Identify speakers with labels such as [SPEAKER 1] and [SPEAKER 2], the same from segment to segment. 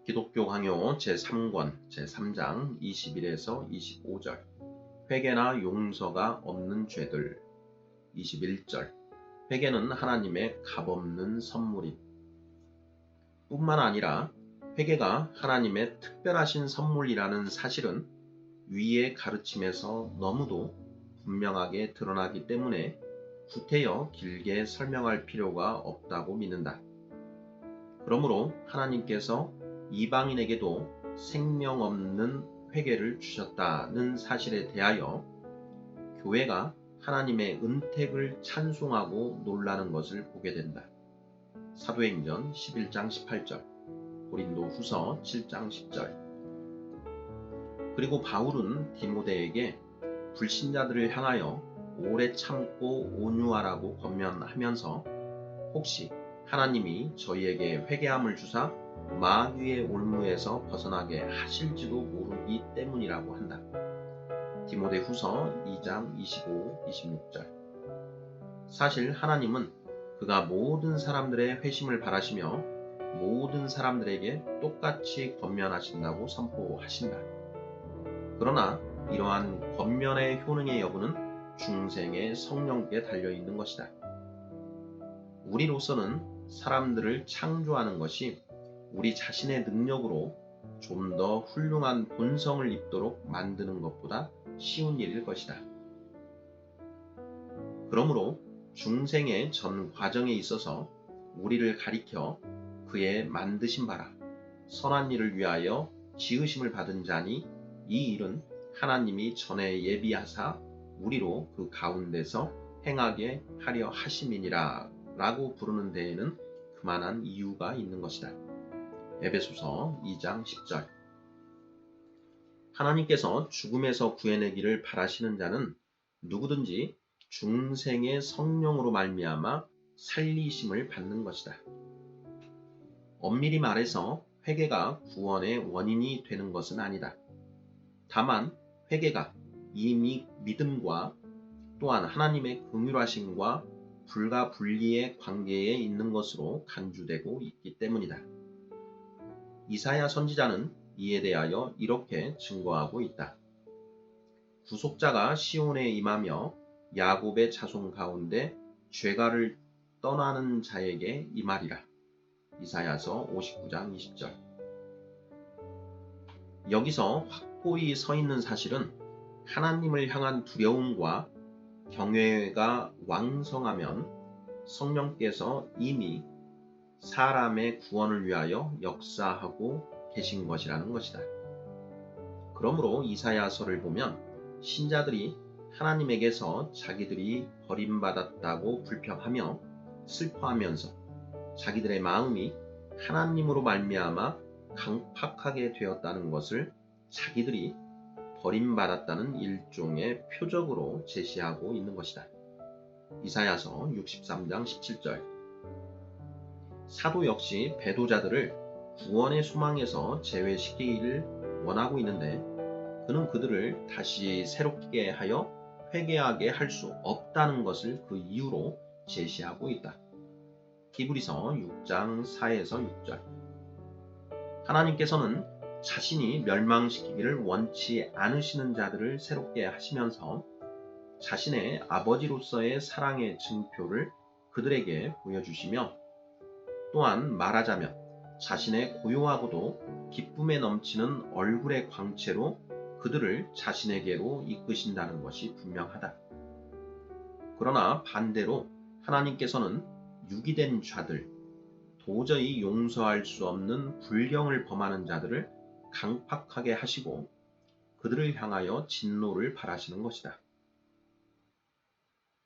[SPEAKER 1] 기독교 강요 제3권 제3장 21에서 25절 회개나 용서가 없는 죄들 21절 회개는 하나님의 값없는 선물임 뿐만 아니라 회개가 하나님의 특별하신 선물이라는 사실은 위의 가르침에서 너무도 분명하게 드러나기 때문에 구태여 길게 설명할 필요가 없다고 믿는다. 그러므로 하나님께서 이방인에게도 생명 없는 회개를 주셨다는 사실에 대하여 교회가 하나님의 은택을 찬송하고 놀라는 것을 보게 된다. 사도행전 11장 18절, 고린도후서 7장 10절. 그리고 바울은 디모데에게 불신자들을 향하여 오래 참고 온유하라고 권면하면서 혹시 하나님이 저희에게 회개함을 주사 마귀의 올무에서 벗어나게 하실지도 모르기 때문이라고 한다. 디모데후서 2장 25, 26절. 사실 하나님은 그가 모든 사람들의 회심을 바라시며 모든 사람들에게 똑같이 권면하신다고 선포하신다. 그러나 이러한 권면의 효능의 여부는 중생의 성령께 달려있는 것이다. 우리로서는 사람들을 창조하는 것이 우리 자신의 능력으로 좀 더 훌륭한 본성을 입도록 만드는 것보다 쉬운 일일 것이다. 그러므로 중생의 전 과정에 있어서 우리를 가리켜 그의 만드신 바라 선한 일을 위하여 지으심을 받은 자니 이 일은 하나님이 전에 예비하사 우리로 그 가운데서 행하게 하려 하심이니라 라고 부르는 데에는 그만한 이유가 있는 것이다. 에베소서 2장 10절. 하나님께서 죽음에서 구해내기를 바라시는 자는 누구든지 중생의 성령으로 말미암아 살리심을 받는 것이다. 엄밀히 말해서 회개가 구원의 원인이 되는 것은 아니다. 다만 회개가 이미 믿음과 또한 하나님의 긍휼하심과 불가분리의 관계에 있는 것으로 간주되고 있기 때문이다. 이사야 선지자는 이에 대하여 이렇게 증거하고 있다. 구속자가 시온에 임하며 야곱의 자손 가운데 죄가를 떠나는 자에게 임하리라. 이사야서 59장 20절. 여기서 확고히 서 있는 사실은 하나님을 향한 두려움과 경외가 왕성하면 성령께서 이미 사람의 구원을 위하여 역사하고 계신 것이라는 것이다. 그러므로 이사야서를 보면 신자들이 하나님에게서 자기들이 버림받았다고 불평하며 슬퍼하면서 자기들의 마음이 하나님으로 말미암아 강팍하게 되었다는 것을 자기들이 버림받았다는 일종의 표적으로 제시하고 있는 것이다. 이사야서 63장 17절. 사도 역시 배도자들을 구원의 소망에서 제외시키기를 원하고 있는데 그는 그들을 다시 새롭게 하여 회개하게 할 수 없다는 것을 그 이유로 제시하고 있다. 히브리서 6장 4에서 6절. 하나님께서는 자신이 멸망시키기를 원치 않으시는 자들을 새롭게 하시면서 자신의 아버지로서의 사랑의 증표를 그들에게 보여주시며 또한 말하자면 자신의 고요하고도 기쁨에 넘치는 얼굴의 광채로 그들을 자신에게로 이끄신다는 것이 분명하다. 그러나 반대로 하나님께서는 유기된 자들, 도저히 용서할 수 없는 불경을 범하는 자들을 강팍하게 하시고 그들을 향하여 진노를 발하시는 것이다.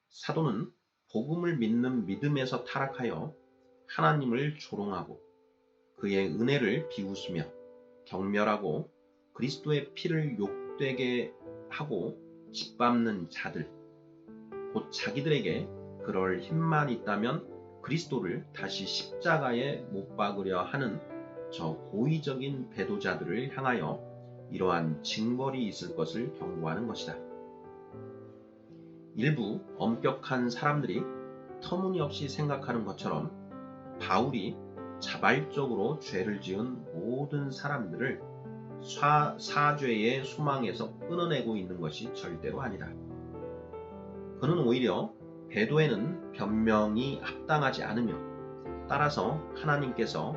[SPEAKER 1] 사도는 복음을 믿는 믿음에서 타락하여 하나님을 조롱하고 그의 은혜를 비웃으며 경멸하고 그리스도의 피를 욕되게 하고 짓밟는 자들, 곧 자기들에게 그럴 힘만 있다면 그리스도를 다시 십자가에 못 박으려 하는 저 고의적인 배도자들을 향하여 이러한 징벌이 있을 것을 경고하는 것이다. 일부 엄격한 사람들이 터무니없이 생각하는 것처럼 바울이 자발적으로 죄를 지은 모든 사람들을 사죄의 소망에서 끊어내고 있는 것이 절대로 아니다. 그는 오히려 배도에는 변명이 합당하지 않으며 따라서 하나님께서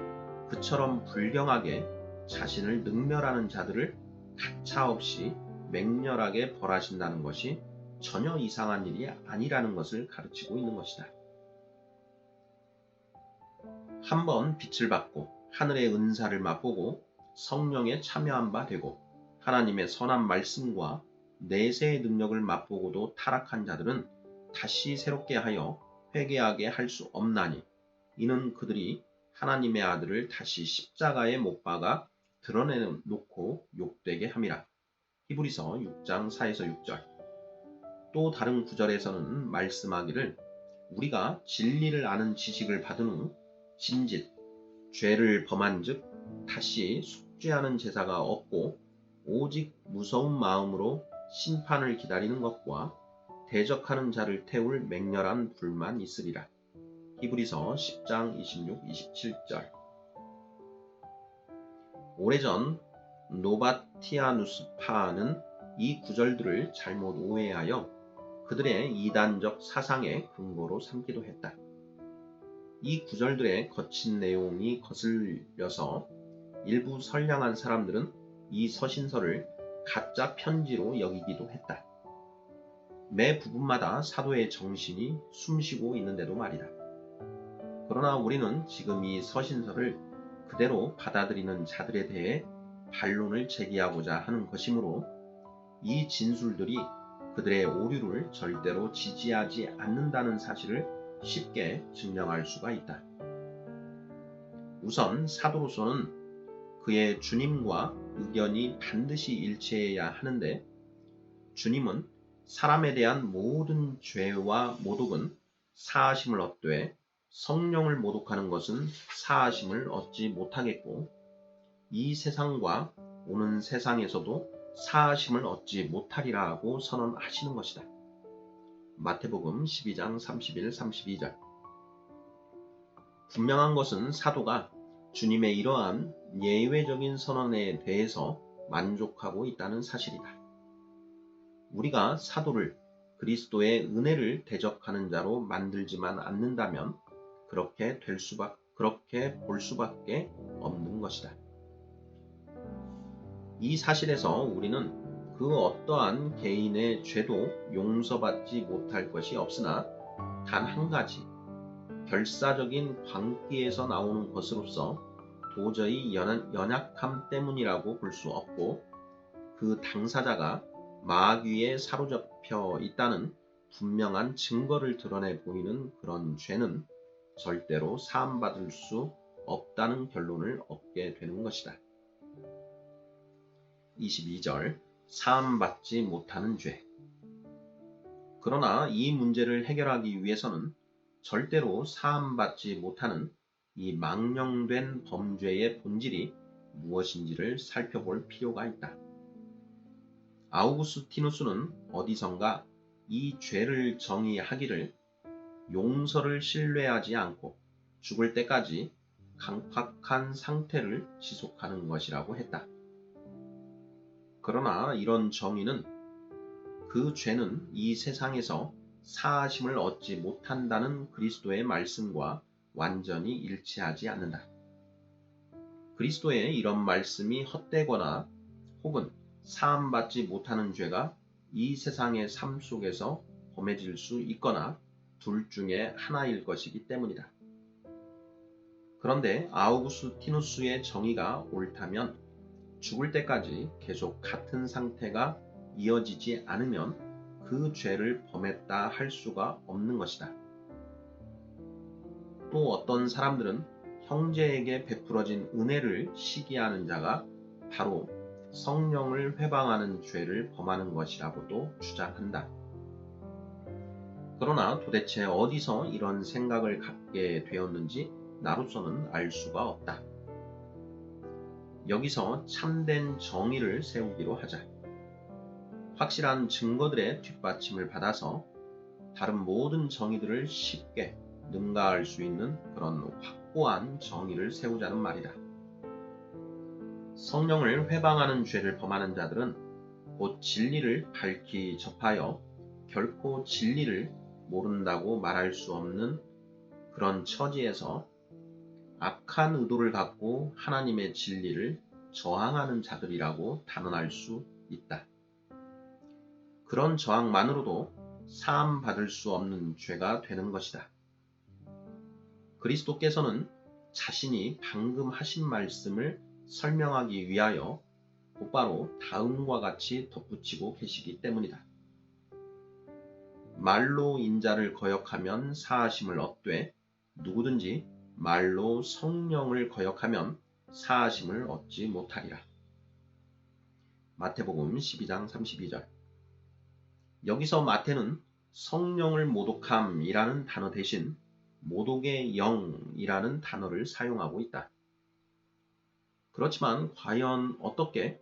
[SPEAKER 1] 그처럼 불경하게 자신을 능멸하는 자들을 가차없이 맹렬하게 벌하신다는 것이 전혀 이상한 일이 아니라는 것을 가르치고 있는 것이다. 한번 빛을 받고 하늘의 은사를 맛보고 성령에 참여한 바 되고 하나님의 선한 말씀과 내세의 능력을 맛보고도 타락한 자들은 다시 새롭게 하여 회개하게 할 수 없나니 이는 그들이 하나님의 아들을 다시 십자가에 못 박아 드러내놓고 욕되게 함이라. 히브리서 6장 4에서 6절. 또 다른 구절에서는 말씀하기를 우리가 진리를 아는 지식을 받은 후 진짓 죄를 범한 즉 다시 속죄하는 제사가 없고 오직 무서운 마음으로 심판을 기다리는 것과 대적하는 자를 태울 맹렬한 불만 있으리라. 히브리서 10장 26, 27절. 오래전 노바티아누스파는 이 구절들을 잘못 오해하여 그들의 이단적 사상의 근거로 삼기도 했다. 이 구절들의 거친 내용이 거슬려서 일부 선량한 사람들은 이 서신서를 가짜 편지로 여기기도 했다. 매 부분마다 사도의 정신이 숨쉬고 있는데도 말이다. 그러나 우리는 지금 이 서신서를 그대로 받아들이는 자들에 대해 반론을 제기하고자 하는 것이므로 이 진술들이 그들의 오류를 절대로 지지하지 않는다는 사실을 쉽게 증명할 수가 있다. 우선 사도로서는 그의 주님과 의견이 반드시 일치해야 하는데 주님은 사람에 대한 모든 죄와 모독은 사하심을 얻되 성령을 모독하는 것은 사하심을 얻지 못하겠고 이 세상과 오는 세상에서도 사하심을 얻지 못하리라고 선언하시는 것이다. 마태복음 12장 31, 32절. 분명한 것은 사도가 주님의 이러한 예외적인 선언에 대해서 만족하고 있다는 사실이다. 우리가 사도를 그리스도의 은혜를 대적하는 자로 만들지만 않는다면 그렇게 볼 수밖에 없는 것이다. 이 사실에서 우리는 그 어떠한 개인의 죄도 용서받지 못할 것이 없으나 단 한 가지, 결사적인 광기에서 나오는 것으로서 도저히 연약함 때문이라고 볼 수 없고 그 당사자가 마귀에 사로잡혀 있다는 분명한 증거를 드러내 보이는 그런 죄는 절대로 사함받을 수 없다는 결론을 얻게 되는 것이다. 22절 사함받지 못하는 죄. 그러나 이 문제를 해결하기 위해서는 절대로 사함받지 못하는 이 망령된 범죄의 본질이 무엇인지를 살펴볼 필요가 있다. 아우구스티누스는 어디선가 이 죄를 정의하기를 용서를 신뢰하지 않고 죽을 때까지 강팍한 상태를 지속하는 것이라고 했다. 그러나 이런 정의는 그 죄는 이 세상에서 사하심을 얻지 못한다는 그리스도의 말씀과 완전히 일치하지 않는다. 그리스도의 이런 말씀이 헛되거나 혹은 사함받지 못하는 죄가 이 세상의 삶 속에서 범해질 수 있거나 둘 중에 하나일 것이기 때문이다. 그런데 아우구스티누스의 정의가 옳다면 죽을 때까지 계속 같은 상태가 이어지지 않으면 그 죄를 범했다 할 수가 없는 것이다. 또 어떤 사람들은 형제에게 베풀어진 은혜를 시기하는 자가 바로 성령을 회방하는 죄를 범하는 것이라고도 주장한다. 그러나 도대체 어디서 이런 생각을 갖게 되었는지 나로서는 알 수가 없다. 여기서 참된 정의를 세우기로 하자. 확실한 증거들의 뒷받침을 받아서 다른 모든 정의들을 쉽게 능가할 수 있는 그런 확고한 정의를 세우자는 말이다. 성령을 회방하는 죄를 범하는 자들은 곧 진리를 밝히 접하여 결코 진리를 모른다고 말할 수 없는 그런 처지에서 악한 의도를 갖고 하나님의 진리를 저항하는 자들이라고 단언할 수 있다. 그런 저항만으로도 사함 받을 수 없는 죄가 되는 것이다. 그리스도께서는 자신이 방금 하신 말씀을 설명하기 위하여 곧바로 다음과 같이 덧붙이고 계시기 때문이다. 말로 인자를 거역하면 사하심을 얻되 누구든지 말로 성령을 거역하면 사하심을 얻지 못하리라. 마태복음 12장 32절. 여기서 마태는 성령을 모독함이라는 단어 대신 모독의 영이라는 단어를 사용하고 있다. 그렇지만 과연 어떻게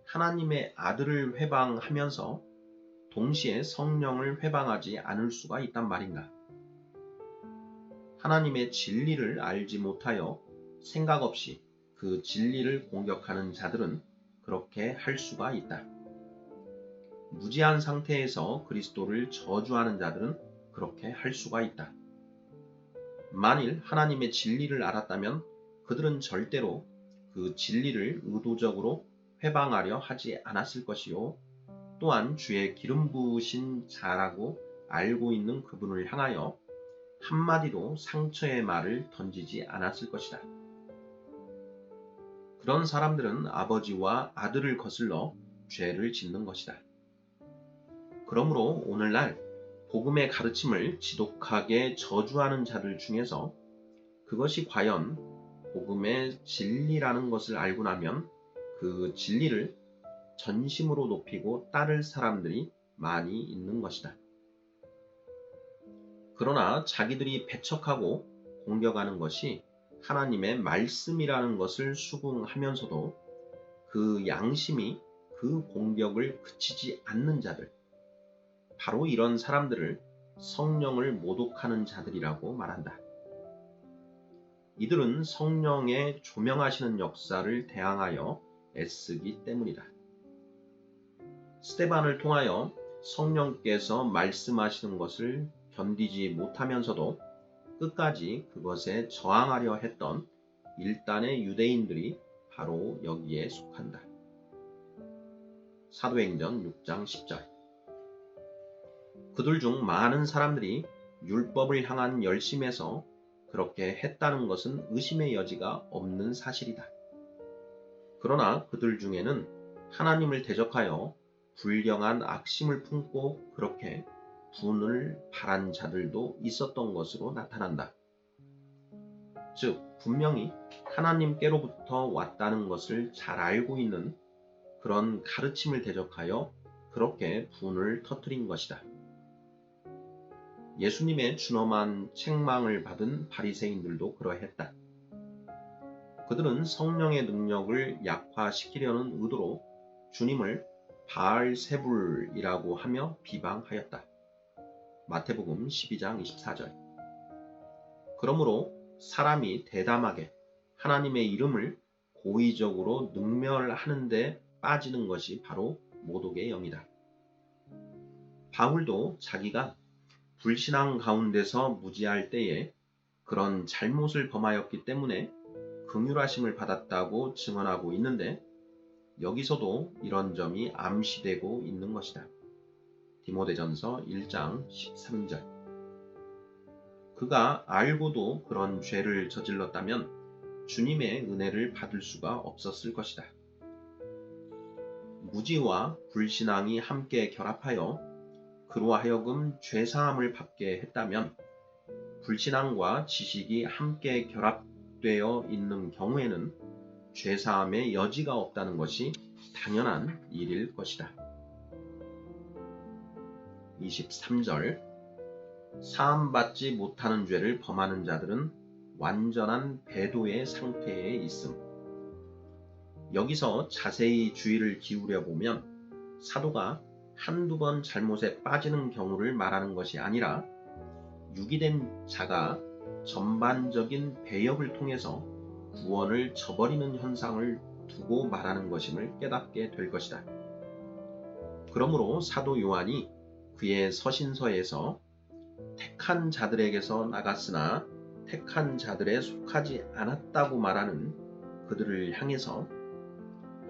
[SPEAKER 1] 하나님의 아들을 회방하면서 동시에 성령을 회방하지 않을 수가 있단 말인가? 하나님의 진리를 알지 못하여 생각 없이 그 진리를 공격하는 자들은 그렇게 할 수가 있다. 무지한 상태에서 그리스도를 저주하는 자들은 그렇게 할 수가 있다. 만일 하나님의 진리를 알았다면 그들은 절대로 그 진리를 의도적으로 회방하려 하지 않았을 것이요. 또한 주의 기름 부으신 자라고 알고 있는 그분을 향하여 한마디도 상처의 말을 던지지 않았을 것이다. 그런 사람들은 아버지와 아들을 거슬러 죄를 짓는 것이다. 그러므로 오늘날 복음의 가르침을 지독하게 저주하는 자들 중에서 그것이 과연 복음의 진리라는 것을 알고 나면 그 진리를 전심으로 높이고 따를 사람들이 많이 있는 것이다. 그러나 자기들이 배척하고 공격하는 것이 하나님의 말씀이라는 것을 수긍하면서도 그 양심이 그 공격을 그치지 않는 자들, 바로 이런 사람들을 성령을 모독하는 자들이라고 말한다. 이들은 성령의 조명하시는 역사를 대항하여 애쓰기 때문이다. 스데반을 통하여 성령께서 말씀하시는 것을 견디지 못하면서도 끝까지 그것에 저항하려 했던 일단의 유대인들이 바로 여기에 속한다. 사도행전 6장 10절. 그들 중 많은 사람들이 율법을 향한 열심에서 그렇게 했다는 것은 의심의 여지가 없는 사실이다. 그러나 그들 중에는 하나님을 대적하여 불경한 악심을 품고 그렇게 분을 바란 자들도 있었던 것으로 나타난다. 즉, 분명히 하나님께로부터 왔다는 것을 잘 알고 있는 그런 가르침을 대적하여 그렇게 분을 터뜨린 것이다. 예수님의 준엄한 책망을 받은 바리새인들도 그러했다. 그들은 성령의 능력을 약화시키려는 의도로 주님을 바알세불이라고 하며 비방하였다. 마태복음 12장 24절. 그러므로 사람이 대담하게 하나님의 이름을 고의적으로 능멸하는 데 빠지는 것이 바로 모독의 영이다. 바울도 자기가 불신앙 가운데서 무지할 때에 그런 잘못을 범하였기 때문에 긍휼하심을 받았다고 증언하고 있는데 여기서도 이런 점이 암시되고 있는 것이다. 디모데전서 1장 13절. 그가 알고도 그런 죄를 저질렀다면 주님의 은혜를 받을 수가 없었을 것이다. 무지와 불신앙이 함께 결합하여 그로 하여금 죄사함을 받게 했다면 불신앙과 지식이 함께 결합되어 있는 경우에는 죄사함의 여지가 없다는 것이 당연한 일일 것이다. 23절. 사함받지 못하는 죄를 범하는 자들은 완전한 배도의 상태에 있음. 여기서 자세히 주의를 기울여 보면 사도가 한두 번 잘못에 빠지는 경우를 말하는 것이 아니라 유기된 자가 전반적인 배역을 통해서 구원을 저버리는 현상을 두고 말하는 것임을 깨닫게 될 것이다. 그러므로 사도 요한이 그의 서신서에서 택한 자들에게서 나갔으나 택한 자들에 속하지 않았다고 말하는 그들을 향해서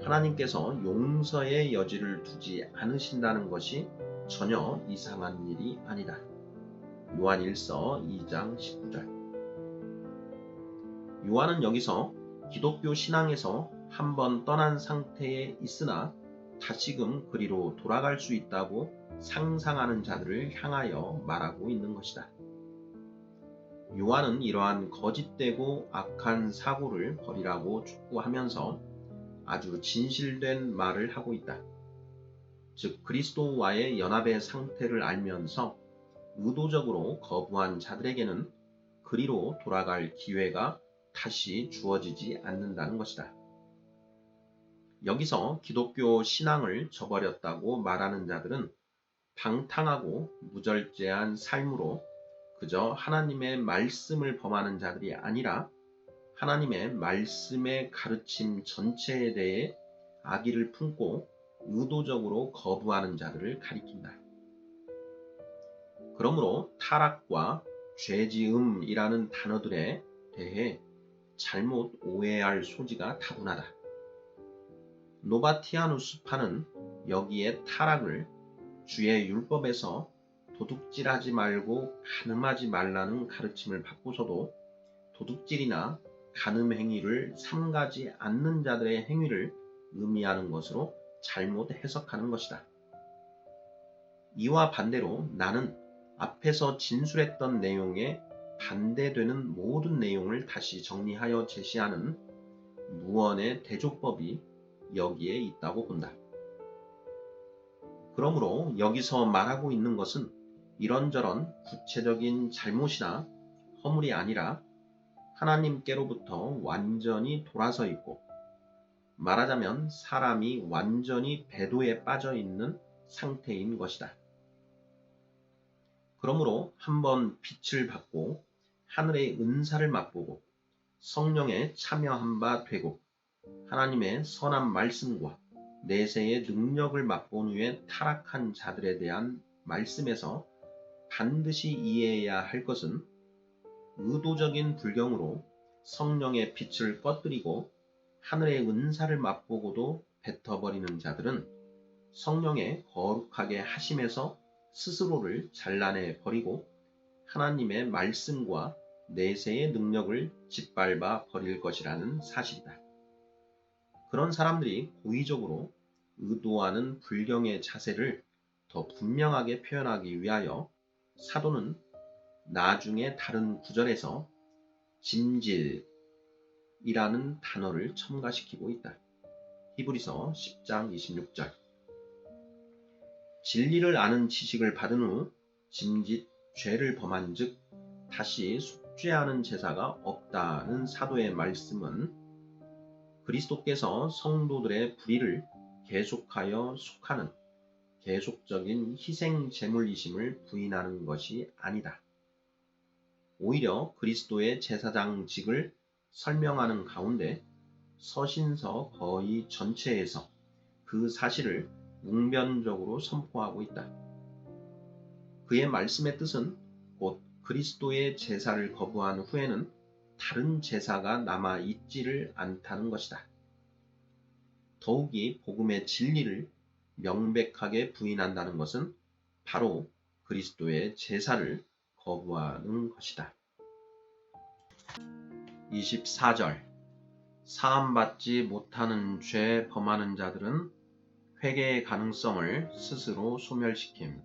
[SPEAKER 1] 하나님께서 용서의 여지를 두지 않으신다는 것이 전혀 이상한 일이 아니다. 요한 1서 2장 19절. 요한은 여기서 기독교 신앙에서 한번 떠난 상태에 있으나 다시금 그리로 돌아갈 수 있다고 상상하는 자들을 향하여 말하고 있는 것이다. 요한은 이러한 거짓되고 악한 사고를 버리라고 촉구하면서 아주 진실된 말을 하고 있다. 즉 그리스도와의 연합의 상태를 알면서 의도적으로 거부한 자들에게는 그리로 돌아갈 기회가 다시 주어지지 않는다는 것이다. 여기서 기독교 신앙을 저버렸다고 말하는 자들은 방탕하고 무절제한 삶으로 그저 하나님의 말씀을 범하는 자들이 아니라 하나님의 말씀의 가르침 전체에 대해 악의를 품고 의도적으로 거부하는 자들을 가리킨다. 그러므로 타락과 죄지음이라는 단어들에 대해 잘못 오해할 소지가 다분하다. 노바티아누스파는 여기에 타락을 주의 율법에서 도둑질하지 말고 간음하지 말라는 가르침을 받고서도 도둑질이나 간음 행위를 삼가지 않는 자들의 행위를 의미하는 것으로 잘못 해석하는 것이다. 이와 반대로 나는 앞에서 진술했던 내용에 반대되는 모든 내용을 다시 정리하여 제시하는 무언의 대조법이 여기에 있다고 본다. 그러므로 여기서 말하고 있는 것은 이런저런 구체적인 잘못이나 허물이 아니라 하나님께로부터 완전히 돌아서 있고 말하자면 사람이 완전히 배도에 빠져 있는 상태인 것이다. 그러므로 한번 빛을 받고 하늘의 은사를 맛보고 성령에 참여한 바 되고 하나님의 선한 말씀과 내세의 능력을 맛본 후에 타락한 자들에 대한 말씀에서 반드시 이해해야 할 것은 의도적인 불경으로 성령의 빛을 꺼뜨리고 하늘의 은사를 맛보고도 뱉어버리는 자들은 성령의 거룩하게 하심에서 스스로를 잘라내 버리고 하나님의 말씀과 내세의 능력을 짓밟아 버릴 것이라는 사실이다. 그런 사람들이 고의적으로 의도하는 불경의 자세를 더 분명하게 표현하기 위하여 사도는 나중에 다른 구절에서 짐질이라는 단어를 첨가시키고 있다. 히브리서 10장 26절. 진리를 아는 지식을 받은 후 짐짓 죄를 범한 즉 다시 속죄하는 제사가 없다는 사도의 말씀은 그리스도께서 성도들의 불의를 계속하여 속하는 계속적인 희생 제물이심을 부인하는 것이 아니다. 오히려 그리스도의 제사장직을 설명하는 가운데 서신서 거의 전체에서 그 사실을 웅변적으로 선포하고 있다. 그의 말씀의 뜻은 곧 그리스도의 제사를 거부한 후에는 다른 제사가 남아 있지를 않다는 것이다. 더욱이 복음의 진리를 명백하게 부인한다는 것은 바로 그리스도의 제사를 거부하는 것이다. 24절. 사함받지 못하는 죄 범하는 자들은 회개의 가능성을 스스로 소멸시킴.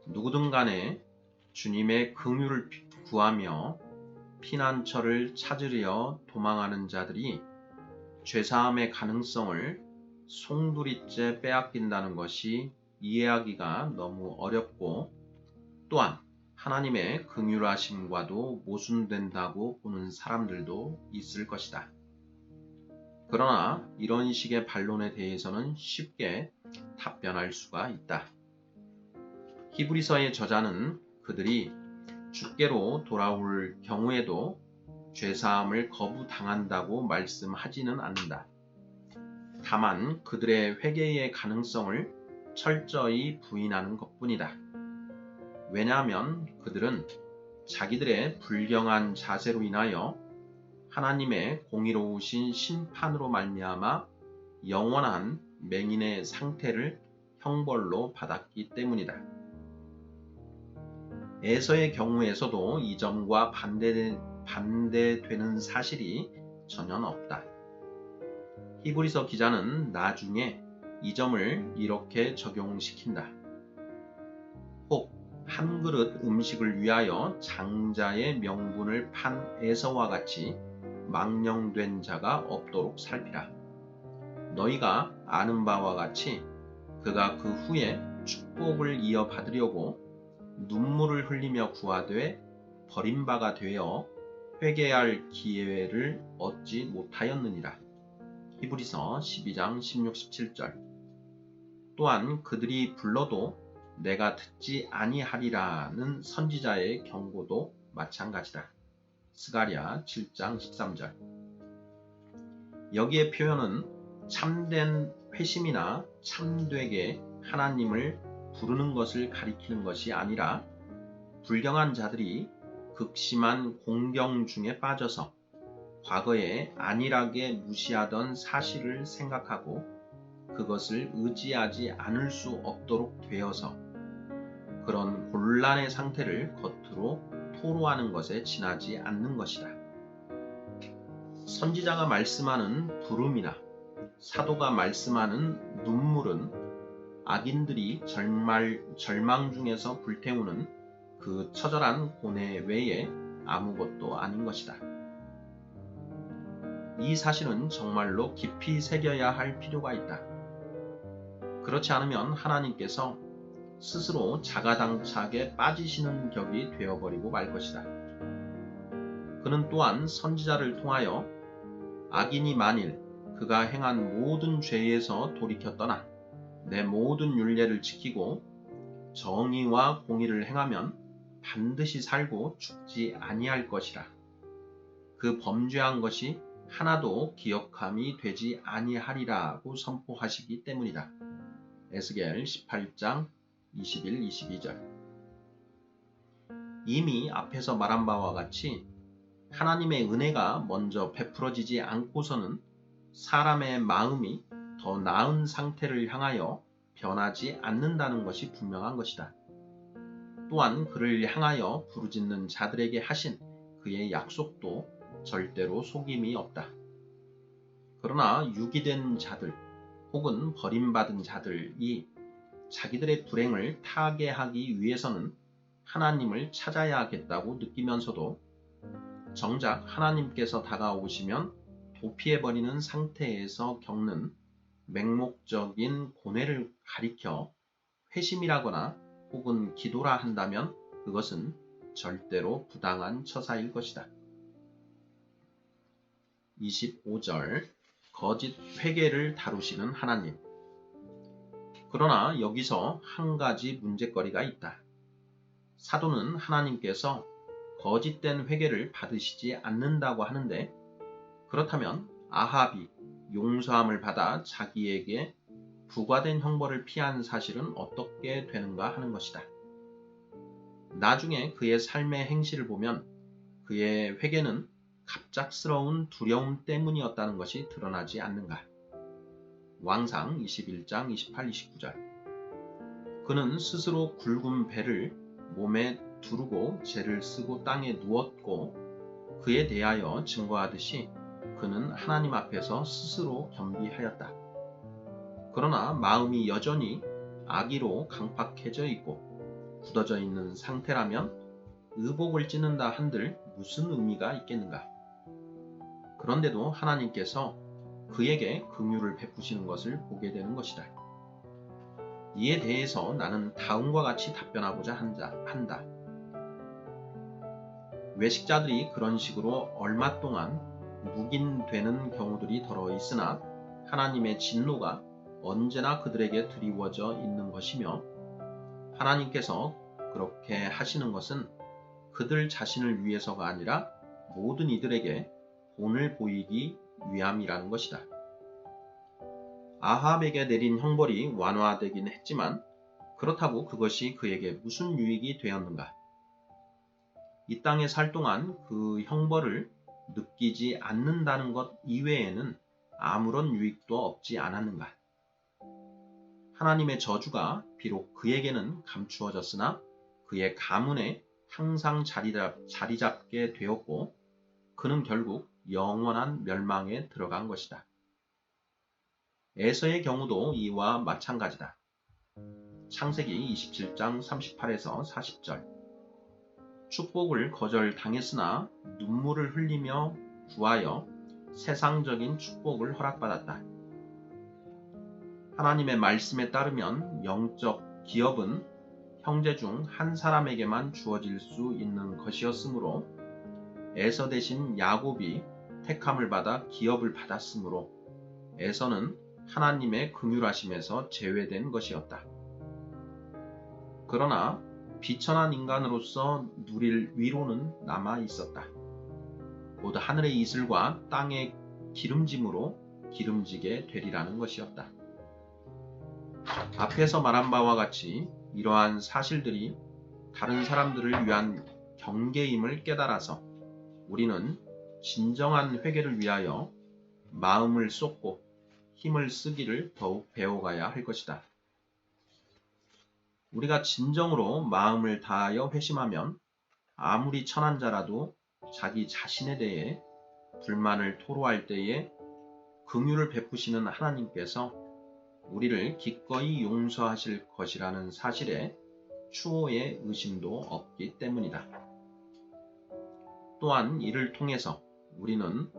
[SPEAKER 1] 누구든 간에 주님의 긍휼을 구하며 피난처를 찾으려 도망하는 자들이 죄사함의 가능성을 송두리째 빼앗긴다는 것이 이해하기가 너무 어렵고 또한 하나님의 긍휼하심과도 모순된다고 보는 사람들도 있을 것이다. 그러나 이런 식의 반론에 대해서는 쉽게 답변할 수가 있다. 히브리서의 저자는 그들이 주께로 돌아올 경우에도 죄사함을 거부당한다고 말씀하지는 않는다. 다만 그들의 회개의 가능성을 철저히 부인하는 것뿐이다. 왜냐하면 그들은 자기들의 불경한 자세로 인하여 하나님의 공의로우신 심판으로 말미암아 영원한 맹인의 상태를 형벌로 받았기 때문이다. 에서의 경우에서도 이 점과 반대되는 사실이 전혀 없다. 히브리서 기자는 나중에 이 점을 이렇게 적용시킨다. 혹 한 그릇 음식을 위하여 장자의 명분을 판 에서와 같이 망령된 자가 없도록 살피라. 너희가 아는 바와 같이 그가 그 후에 축복을 이어받으려고 눈물을 흘리며 구하되 버림바가 되어 회개할 기회를 얻지 못하였느니라. 히브리서 12장 16, 17절. 또한 그들이 불러도 내가 듣지 아니하리라는 선지자의 경고도 마찬가지다. 스가랴 7장 13절. 여기에 표현은 참된 회심이나 참되게 하나님을 부르는 것을 가리키는 것이 아니라 불경한 자들이 극심한 공경 중에 빠져서 과거에 안일하게 무시하던 사실을 생각하고 그것을 의지하지 않을 수 없도록 되어서 그런 곤란의 상태를 겉으로 토로하는 것에 지나지 않는 것이다. 선지자가 말씀하는 부름이나 사도가 말씀하는 눈물은 악인들이 절망 중에서 불태우는 그 처절한 고뇌 외에 아무것도 아닌 것이다. 이 사실은 정말로 깊이 새겨야 할 필요가 있다. 그렇지 않으면 하나님께서 스스로 자가당착에 빠지시는 격이 되어버리고 말 것이다. 그는 또한 선지자를 통하여 악인이 만일 그가 행한 모든 죄에서 돌이켜 떠나 내 모든 율례를 지키고 정의와 공의를 행하면 반드시 살고 죽지 아니할 것이라. 그 범죄한 것이 하나도 기억함이 되지 아니하리라고 선포하시기 때문이다. 에스겔 18장 21, 22절. 이미 앞에서 말한 바와 같이 하나님의 은혜가 먼저 베풀어지지 않고서는 사람의 마음이 더 나은 상태를 향하여 변하지 않는다는 것이 분명한 것이다. 또한 그를 향하여 부르짖는 자들에게 하신 그의 약속도 절대로 속임이 없다. 그러나 유기된 자들 혹은 버림받은 자들이 자기들의 불행을 타개하기 위해서는 하나님을 찾아야겠다고 느끼면서도 정작 하나님께서 다가오시면 도피해버리는 상태에서 겪는 맹목적인 고뇌를 가리켜 회심이라거나 혹은 기도라 한다면 그것은 절대로 부당한 처사일 것이다. 25절. 거짓 회개를 다루시는 하나님. 그러나 여기서 한 가지 문제거리가 있다. 사도는 하나님께서 거짓된 회개를 받으시지 않는다고 하는데 그렇다면 아합이 용서함을 받아 자기에게 부과된 형벌을 피한 사실은 어떻게 되는가 하는 것이다. 나중에 그의 삶의 행실을 보면 그의 회개는 갑작스러운 두려움 때문이었다는 것이 드러나지 않는가. 왕상 21장 28, 29절. 그는 스스로 굵은 배를 몸에 두르고 재를 쓰고 땅에 누웠고 그에 대하여 증거하듯이 그는 하나님 앞에서 스스로 겸비하였다. 그러나 마음이 여전히 악의로 강팍해져 있고 굳어져 있는 상태라면 의복을 찢는다 한들 무슨 의미가 있겠는가. 그런데도 하나님께서 그에게 긍휼을 베푸시는 것을 보게 되는 것이다. 이에 대해서 나는 다음과 같이 답변하고자 한다. 외식자들이 그런 식으로 얼마 동안 묵인되는 경우들이 더러 있으나 하나님의 진노가 언제나 그들에게 드리워져 있는 것이며 하나님께서 그렇게 하시는 것은 그들 자신을 위해서가 아니라 모든 이들에게 본을 보이기 위함이라는 것이다. 아합에게 내린 형벌이 완화되긴 했지만 그렇다고 그것이 그에게 무슨 유익이 되었는가? 이 땅에 살 동안 그 형벌을 느끼지 않는다는 것 이외에는 아무런 유익도 없지 않았는가? 하나님의 저주가 비록 그에게는 감추어졌으나 그의 가문에 항상 자리 잡게 되었고 그는 결국 영원한 멸망에 들어간 것이다. 에서의 경우도 이와 마찬가지다. 창세기 27장 38에서 40절. 축복을 거절당했으나 눈물을 흘리며 구하여 세상적인 축복을 허락받았다. 하나님의 말씀에 따르면 영적 기업은 형제 중 한 사람에게만 주어질 수 있는 것이었으므로 에서 대신 야곱이 택함을 받아 기업을 받았으므로 에서는 하나님의 긍휼하심에서 제외된 것이었다. 그러나 비천한 인간으로서 누릴 위로는 남아 있었다. 곧 하늘의 이슬과 땅의 기름짐으로 기름지게 되리라는 것이었다. 앞에서 말한 바와 같이 이러한 사실들이 다른 사람들을 위한 경계임을 깨달아서 우리는 진정한 회개를 위하여 마음을 쏟고 힘을 쓰기를 더욱 배워가야 할 것이다. 우리가 진정으로 마음을 다하여 회심하면 아무리 천한 자라도 자기 자신에 대해 불만을 토로할 때에 긍휼을 베푸시는 하나님께서 우리를 기꺼이 용서하실 것이라는 사실에 추호의 의심도 없기 때문이다. 또한 이를 통해서 우리는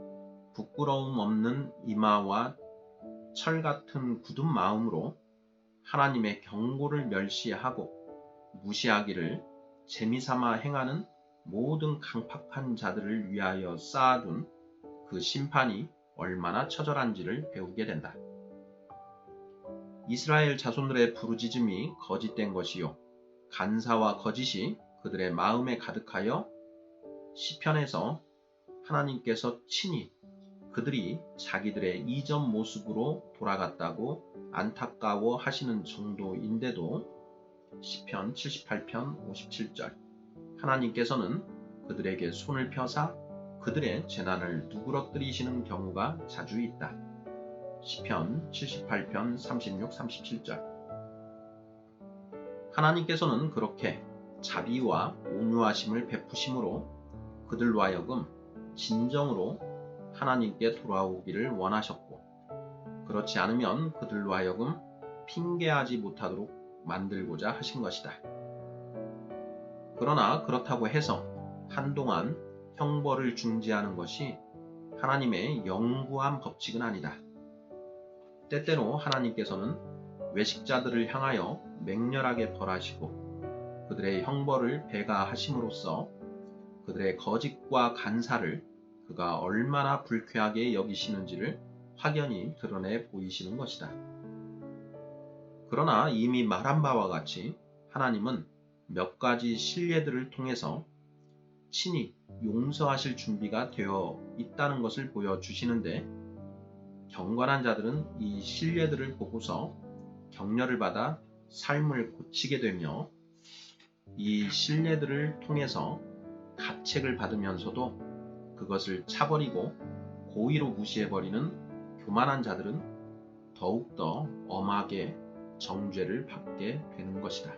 [SPEAKER 1] 부끄러움 없는 이마와 철 같은 굳은 마음으로 하나님의 경고를 멸시하고 무시하기를 재미삼아 행하는 모든 강팍한 자들을 위하여 쌓아둔 그 심판이 얼마나 처절한지를 배우게 된다. 이스라엘 자손들의 부르짖음이 거짓된 것이요 간사와 거짓이 그들의 마음에 가득하여 시편에서 하나님께서 친히 그들이 자기들의 이전 모습으로 돌아갔다고 안타까워 하시는 정도인데도 시편 78편 57절 하나님께서는 그들에게 손을 펴사 그들의 재난을 누그러뜨리시는 경우가 자주 있다. 시편 78편 36, 37절 하나님께서는 그렇게 자비와 온유하심을 베푸심으로 그들로 하여금 진정으로 하나님께 돌아오기를 원하셨고 그렇지 않으면 그들로 하여금 핑계하지 못하도록 만들고자 하신 것이다. 그러나 그렇다고 해서 한동안 형벌을 중지하는 것이 하나님의 영구한 법칙은 아니다. 때때로 하나님께서는 외식자들을 향하여 맹렬하게 벌하시고 그들의 형벌을 배가하심으로써 그들의 거짓과 간사를 그가 얼마나 불쾌하게 여기시는지를 확연히 드러내 보이시는 것이다. 그러나 이미 말한 바와 같이 하나님은 몇 가지 실례들을 통해서 친히 용서하실 준비가 되어 있다는 것을 보여주시는데 경건한 자들은 이 실례들을 보고서 격려를 받아 삶을 고치게 되며 이 실례들을 통해서 가책을 받으면서도 그것을 차버리고 고의로 무시해버리는 교만한 자들은 더욱더 엄하게 정죄를 받게 되는 것이다.